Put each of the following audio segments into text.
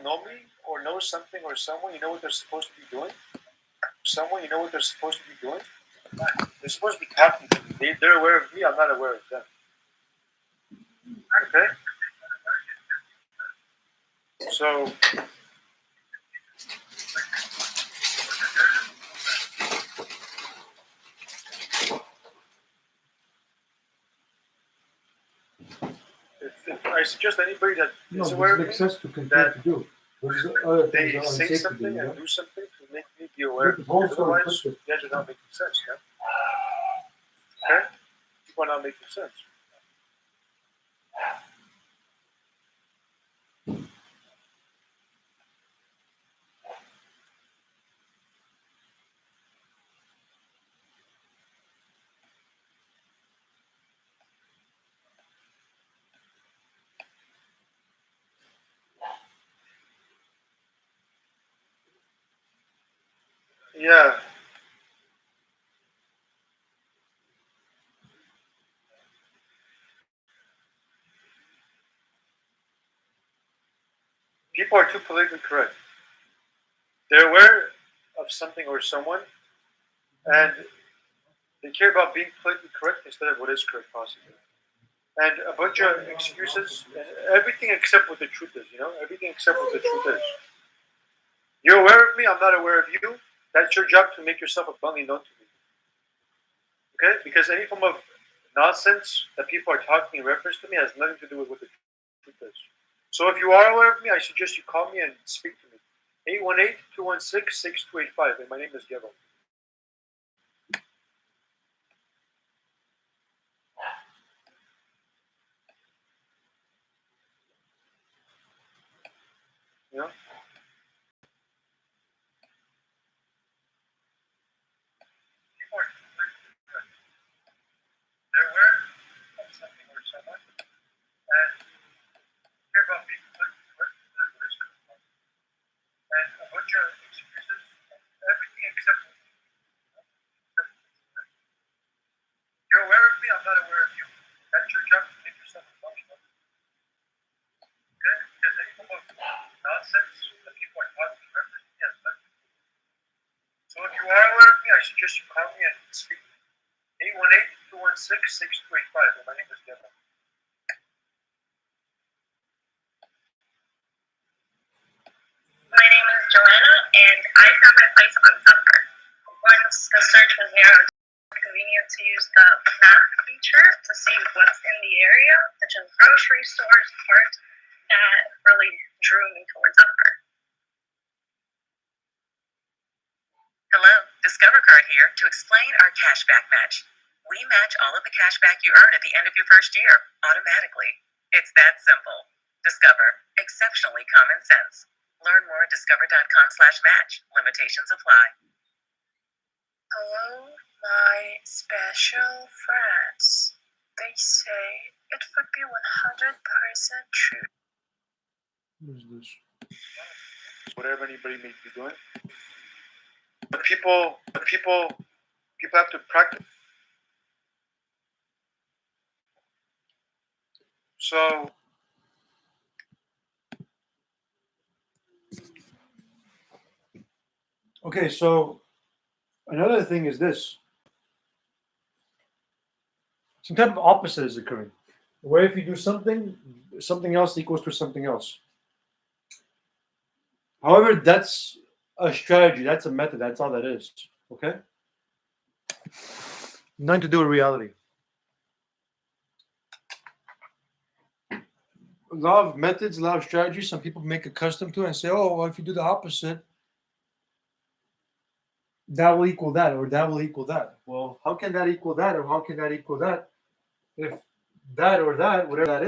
know me or know something or someone, you know what they're supposed to be doing? Someone, you know what they're supposed to be doing? They're supposed to be talking to me. They're aware of me. I'm not aware of them. Okay? So, if I suggest anybody that is aware of me, makes sense to continue that to do. There's other things they that are say unsafe to do, something you know? and do something to make me be aware. But the whole story Otherwise, puts it. you guys are not making sense. Yeah? Okay? People are not making sense. Yeah. People are too politically correct. They're aware of something or someone, and they care about being politically correct instead of what is correct, possibly. And a bunch of excuses, and everything except what the truth is, you know? Everything except what the truth is. You're aware of me, I'm not aware of you. That's your job to make yourself abundantly known to me. Okay? Because any form of nonsense that people are talking in reference to me has nothing to do with what the truth is. So if you are aware of me, I suggest you call me and speak to me. 818-216-6285, and my name is Gero. You know? They're aware of something or someone, and care about being politically correct instead of what is correct. And a bunch of excuses, everything except you're aware of me, I'm not aware of you. That's your job to make yourself functional. Okay? Because any form of nonsense that people are talking in reference to me has nothing. So if you are aware of me, I suggest you call me and speak to me. 818-216-6285, and my name is Gero. My name is Joanna, and I found my place on Tumblr. Once the search was narrowed, it was convenient to use the map feature to see what's in the area, such as grocery stores, parks, that really drew me towards Tumblr. Hello, Discover Card here to explain our cashback match. We match all of the cashback you earn at the end of your first year, automatically. It's that simple. Discover. Exceptionally common sense. Learn more at discover.com/match. Limitations apply. Hello, my special friends. They say it would be 100% true. Who's this? Whatever anybody may be doing. But people have to practice. So Okay, so another thing is this. Some type of opposite is occurring. Where if you do something, something else equals to something else. However, that's a strategy, that's a method, that's all that is. Okay? Nothing to do with reality. A lot of methods, a lot of strategies, some people make accustomed to it and say, oh, well, if you do the opposite, that will equal that, or that will equal that. Well, how can that equal that, or how can that equal that if that or that, whatever that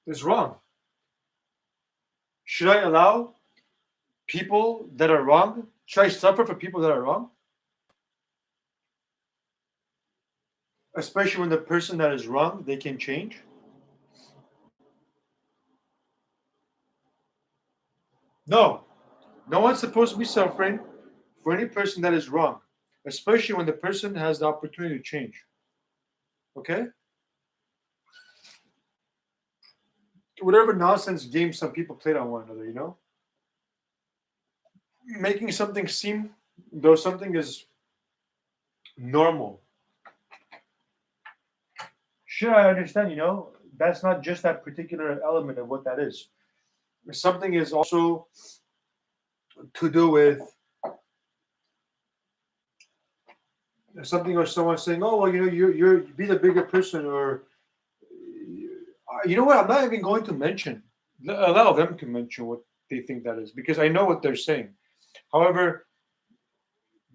is wrong? Should I allow people that are wrong? Should I suffer for people that are wrong? Especially when the person that is wrong, they can change? No. No one's supposed to be suffering for any person that is wrong, especially when the person has the opportunity to change. Okay? whatever nonsense game some people played on one another, you know? Making something seem though something is normal. Sure, I understand, you know, that's not just that particular element of what that is. Something is also to do with something or someone saying, "Oh, well, you know, you're be the bigger person," or you know what? I'm not even going to mention. Allow them to mention what they think that is because I know what they're saying. However,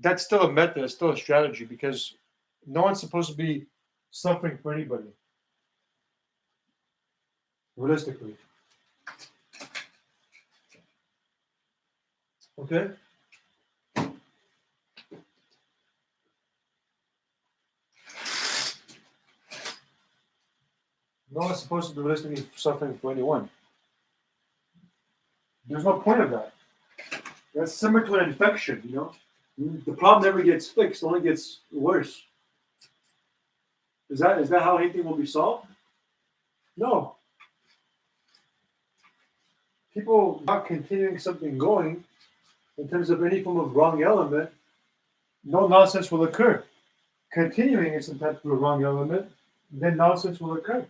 that's still a method, it's still a strategy because no one's supposed to be suffering for anybody, realistically. Okay? No one's supposed to be realistically suffering for anyone. There's no point of that. That's similar to an infection, you know? The problem never gets fixed, it only gets worse. Is that how anything will be solved? No. People not continuing something going in terms of any form of wrong element, no nonsense will occur. Continuing in some type of a wrong element, then nonsense will occur.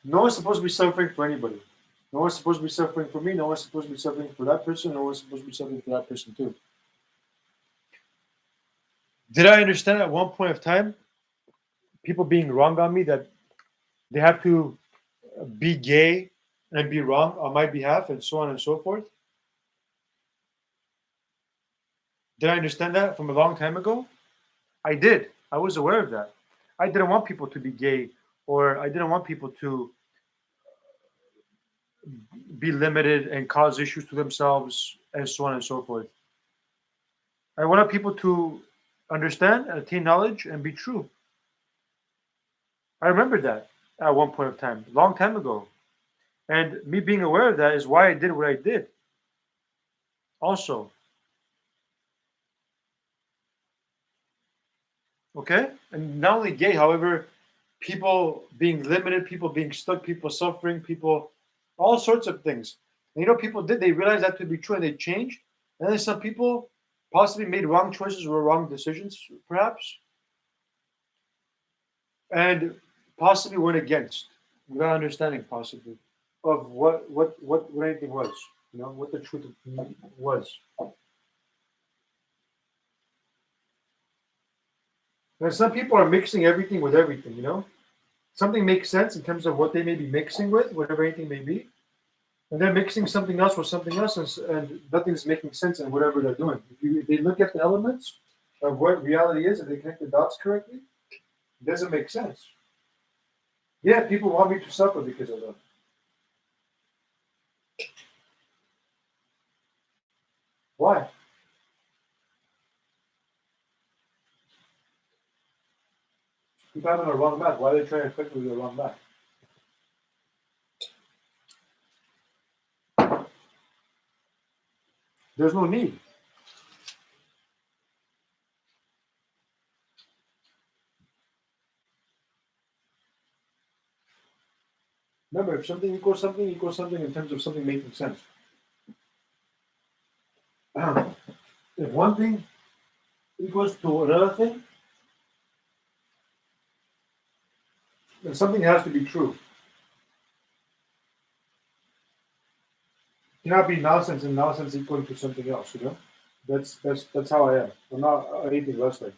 No one's supposed to be suffering for anybody. No one's supposed to be suffering for me. No one's supposed to be suffering for that person. No one's supposed to be suffering for that person too. Did I understand at one point of time people being wrong on me that they have to be gay and be wrong on my behalf and so on and so forth? Did I understand that from a long time ago? I did. I was aware of that. I didn't want people to be gay or I didn't want people to be limited and cause issues to themselves and so on and so forth. I wanted people to understand, attain knowledge, and be true. I remember that at one point of time, a long time ago. And me being aware of that is why I did what I did. Also, okay? And not only gay, however, people being limited, people being stuck, people suffering, people, all sorts of things. And you know, people did, they realized that to be true and they changed. And then some people possibly made wrong choices or wrong decisions, perhaps, and possibly went against, without understanding, possibly, of what anything was, you know, what the truth was. And some people are mixing everything with everything, you know? Something makes sense in terms of what they may be mixing with, whatever anything may be. And they're mixing something else with something else, and nothing's making sense in whatever they're doing. If they look at the elements of what reality is and they connect the dots correctly, it doesn't make sense. Yeah, people want me to suffer because of that. Why? People having a wrong back. Why are they trying to affect me with a wrong back? There's no need. Remember, if something equals something in terms of something making sense. If one thing equals to another thing, then something has to be true. It cannot be nonsense and nonsense equal to something else, you know? That's how I am. I'm not anything less than.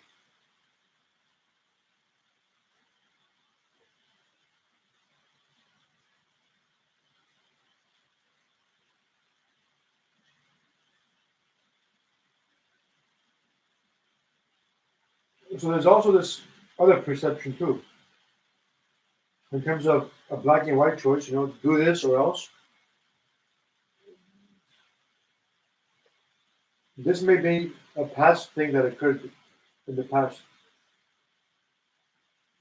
So there's also this other perception too. In terms of a black and white choice, you know, do this or else. This may be a past thing that occurred in the past.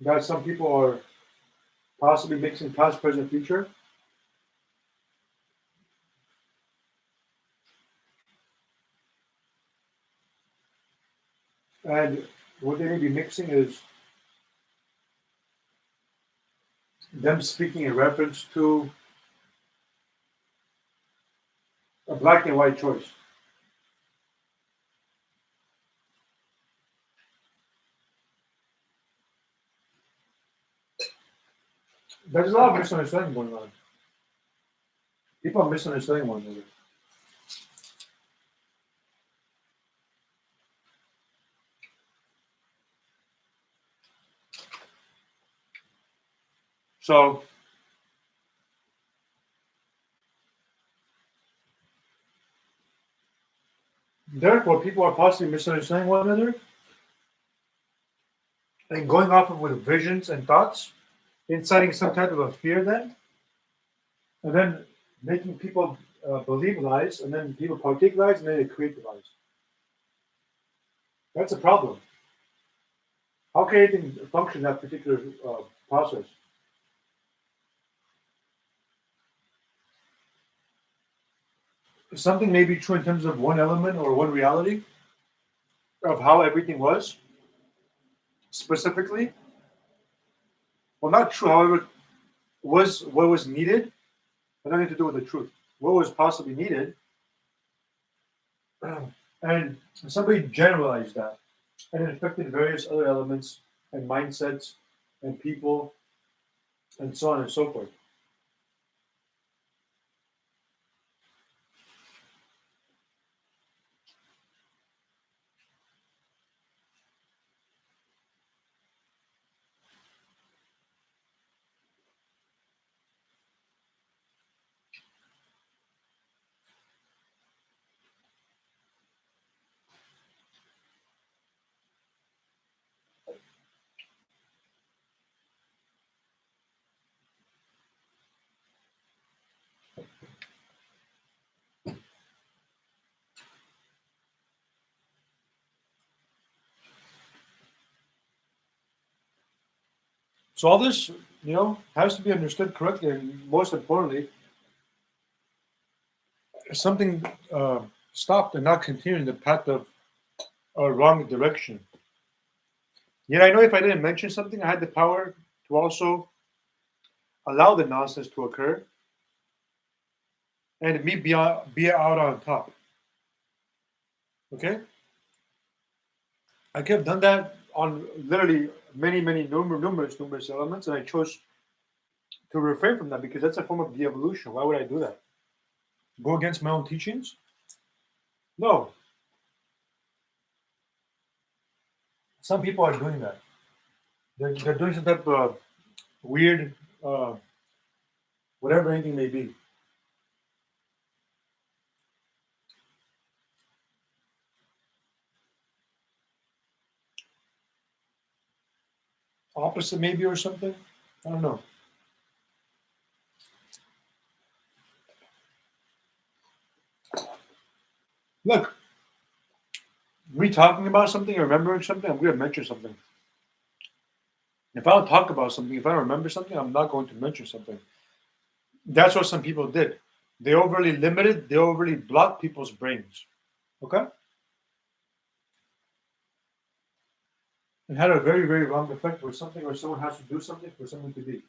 That some people are possibly mixing past, present, future. And what they may be mixing is them speaking in reference to a black and white choice. There's a lot of misunderstanding going on. People are misunderstanding one another. So therefore, people are possibly misunderstanding one another and going off of with visions and thoughts, inciting some type of a fear then, and then making people believe lies, and then people partake lies, and then they create the lies. That's a problem. How can anything function in that particular process? Something may be true in terms of one element or one reality of how everything was specifically. Well, not true, however, was what was needed, but nothing to do with the truth. What was possibly needed, and somebody generalized that, and it affected various other elements and mindsets and people and so on and so forth. So all this, has to be understood correctly, and most importantly, something stopped and not continuing the path of a wrong direction. Yet I know if I didn't mention something, I had the power to also allow the nonsense to occur and me be out on top. Okay? I could have done that on literally many numerous elements, and I chose to refrain from that because that's a form of de-evolution. Why would I do that? Go against my own teachings? No. Some people are doing that. They're doing some type of weird, whatever anything may be. Opposite maybe or something. I don't know. Look, me talking about something, remembering something, I'm going to mention something. If I don't talk about something, if I don't remember something, I'm not going to mention something. That's what some people did. They overly limited, they overly blocked people's brains. Okay? It had a very, very wrong effect where something or someone has to do something for something to be.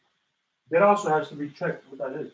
That also has to be checked what that is.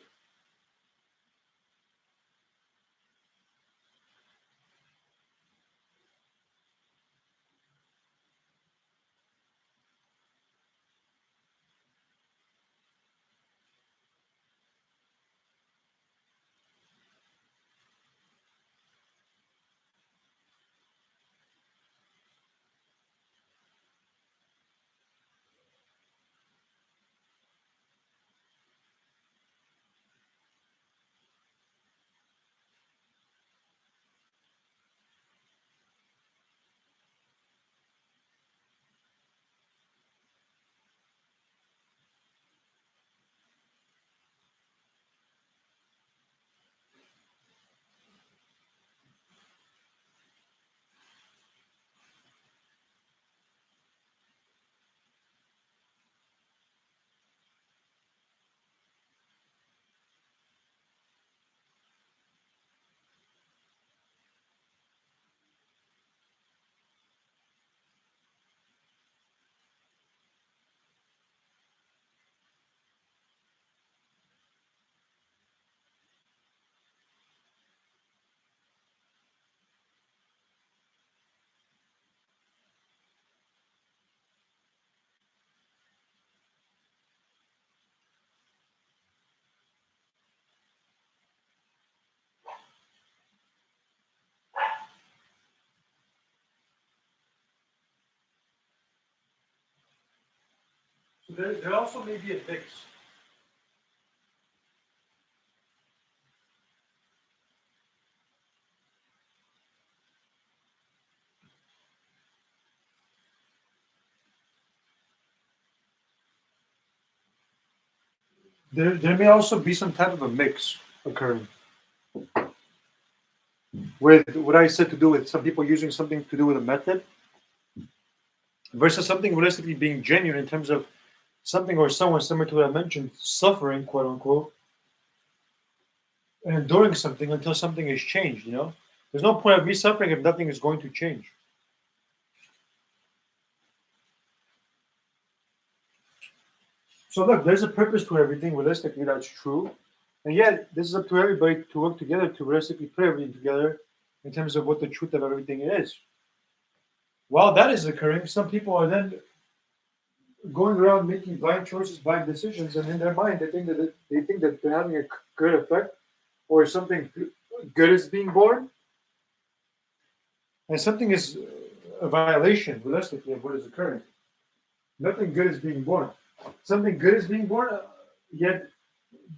There also may be a mix. There may also be some type of a mix occurring with what I said to do with some people using something to do with a method versus something realistically being genuine in terms of something or someone similar to what I mentioned, suffering, quote unquote, and enduring something until something is changed, you know? There's no point of me suffering if nothing is going to change. So look, there's a purpose to everything, realistically, that's true. And yet, this is up to everybody to work together to realistically put everything together in terms of what the truth of everything is. While that is occurring, some people are then going around making blind choices, blind decisions, and in their mind they think that they're having a good effect, or something good is being born, and something is a violation, realistically, of what is occurring. Nothing good is being born. Something good is being born, yet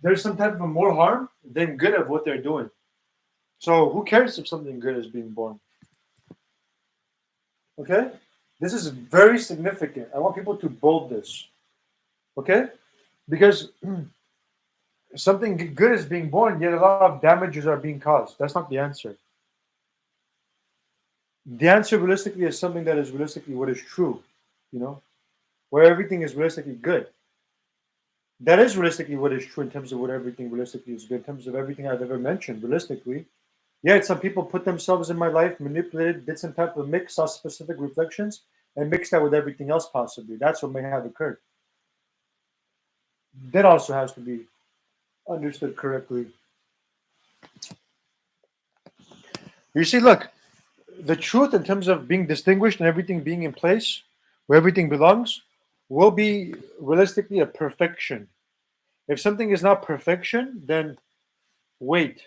there's some type of more harm than good of what they're doing. So who cares if something good is being born? Okay? This is very significant. I want people to bold this. Okay? Because something good is being born, yet a lot of damages are being caused. That's not the answer. The answer realistically is something that is realistically what is true, you know, where everything is realistically good. That is realistically what is true in terms of what everything realistically is good, in terms of everything I've ever mentioned realistically. Yet some people put themselves in my life, manipulated, did some type of mix, saw specific reflections, and mixed that with everything else possibly. That's what may have occurred. That also has to be understood correctly. You see, look, the truth in terms of being distinguished and everything being in place where everything belongs will be realistically a perfection. If something is not perfection, then wait.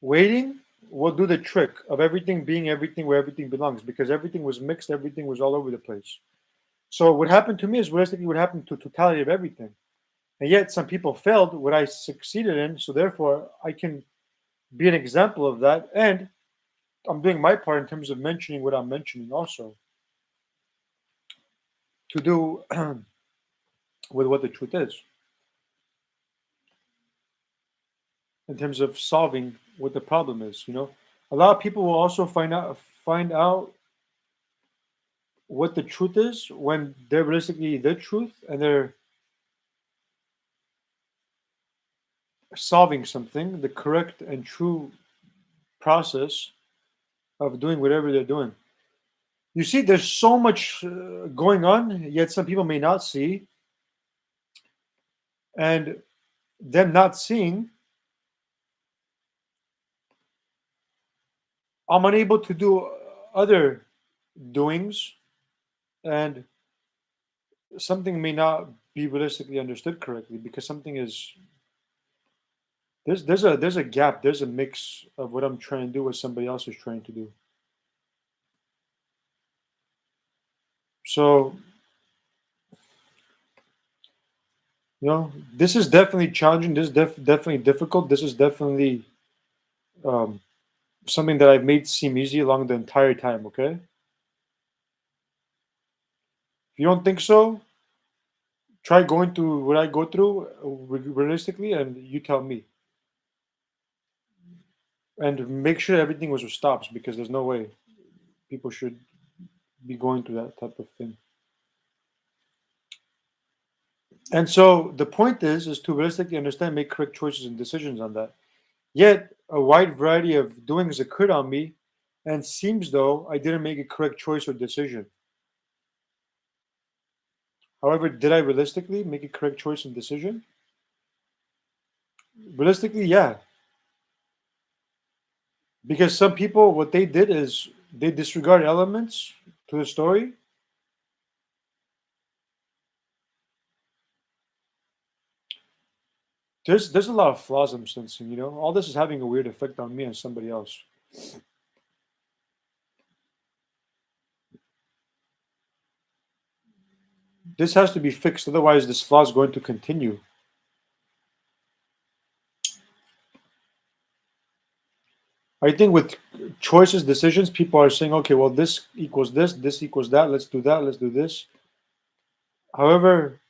Waiting will do the trick of everything being everything where everything belongs, because everything was mixed, everything was all over the place. So what happened to me is realistically what happened to totality of everything. And yet some people failed what I succeeded in, so therefore I can be an example of that. And I'm doing my part in terms of mentioning what I'm mentioning also to do with what the truth is in terms of solving what the problem is. You know, a lot of people will also find out what the truth is when they're realistically the truth and they're solving something, the correct and true process of doing whatever they're doing. You see, there's so much going on, yet some people may not see, and them not seeing, I'm unable to do other doings, and something may not be realistically understood correctly because something is there's a gap, there's a mix of what I'm trying to do, what somebody else is trying to do. So, you know, this is definitely challenging. This is definitely difficult. This is definitely um, something that I've made seem easy along the entire time. Okay, if you don't think so, try going through what I go through realistically, and you tell me. And make sure everything was with stops, because there's no way people should be going through that type of thing. And so the point is to realistically understand, make correct choices and decisions on that. Yet a wide variety of doings occurred on me, and seems though I didn't make a correct choice or decision. However, did I realistically make a correct choice and decision? Realistically, yeah. Because some people, what they did is they disregard elements to the story. There's a lot of flaws I'm sensing, you know. All this is having a weird effect on me and somebody else. this has to be fixed. Otherwise, this flaw is going to continue. I think with choices, decisions, people are saying, okay, well, this equals this equals that. Let's do that. Let's do this. However,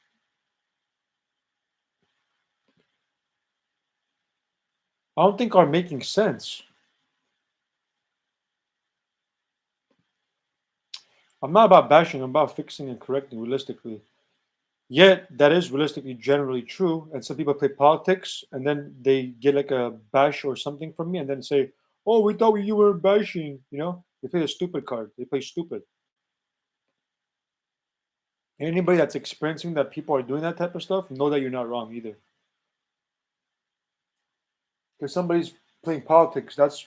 I don't think are making sense. I'm not about bashing. I'm about fixing and correcting realistically. Yet that is realistically generally true. And some people play politics, and then they get like a bash or something from me, and then say, "Oh, we thought you were bashing." You know, they play the stupid card. They play stupid. Anybody that's experiencing that people are doing that type of stuff, know that you're not wrong either. Because somebody's playing politics, that's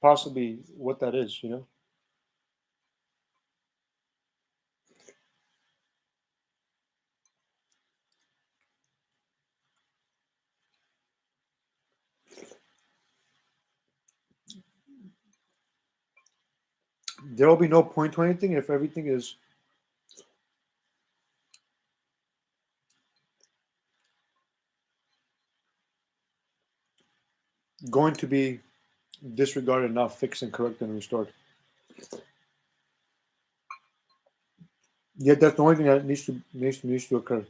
possibly what that is. You know. There will be no point to anything if everything is going to be disregarded, not fixed and corrected and restored. Yet that's the only thing that needs to occur.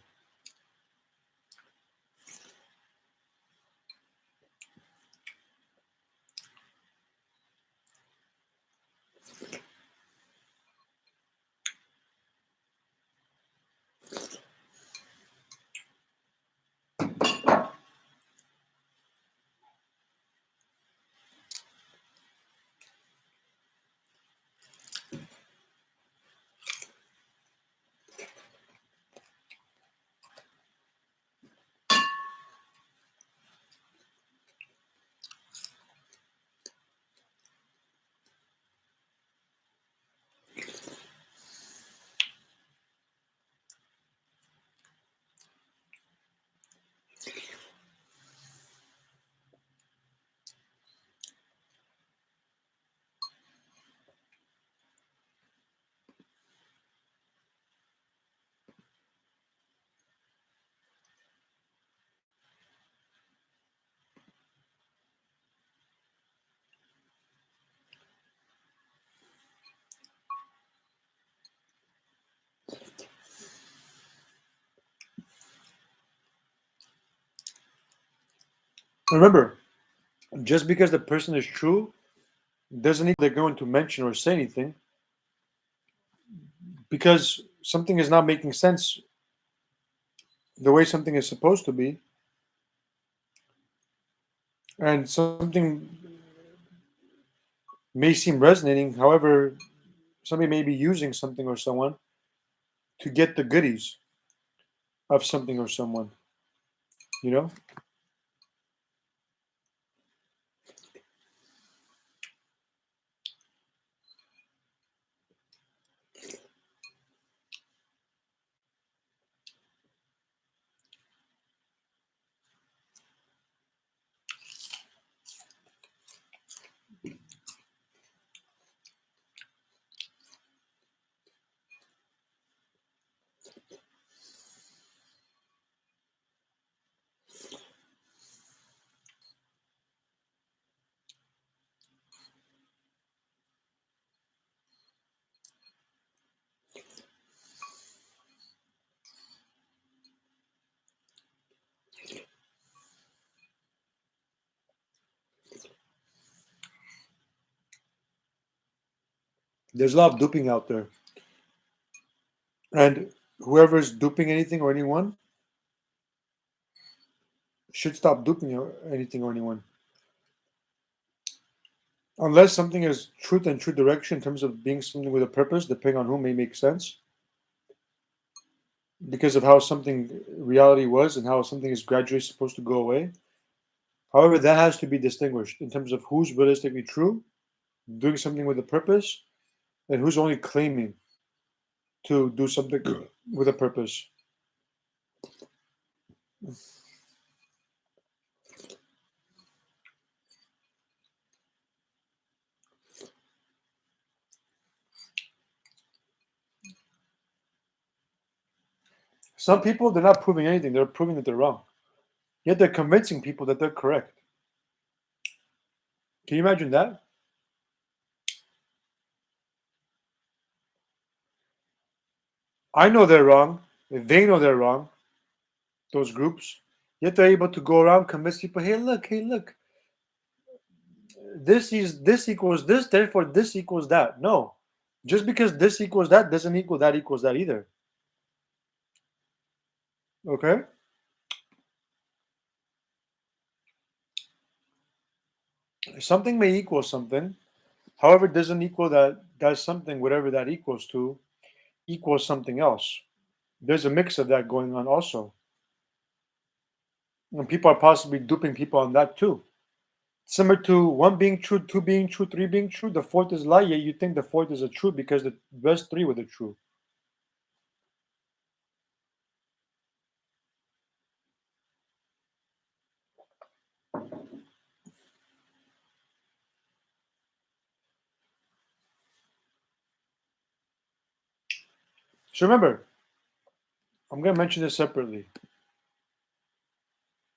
Remember, just because the person is true doesn't mean they're going to mention or say anything because something is not making sense the way something is supposed to be, and something may seem resonating. However, somebody may be using something or someone to get the goodies of something or someone, you know? There's a lot of duping out there. And whoever's duping anything or anyone should stop duping anything or anyone. Unless something is truth and true direction in terms of being something with a purpose, depending on who may make sense. Because of how something reality was and how something is gradually supposed to go away. However, that has to be distinguished in terms of who's realistically true, doing something with a purpose, and who's only claiming to do something with a purpose. Some people, they're not proving anything. They're proving that they're wrong. Yet they're convincing people that they're correct. Can you imagine that? I know they're wrong. They know they're wrong. Those groups. Yet they're able to go around convince people, hey, look. This equals this, therefore this equals that. No. Just because this equals that doesn't equal that equals that either. Okay? Something may equal something. However, it doesn't equal that something, whatever that equals to, equals something else. There's a mix of that going on also. And people are possibly duping people on that too. Similar to one being true, two being true, three being true, the fourth is lie, yet you think the fourth is a true because the rest three were the true. So remember, I'm going to mention this separately.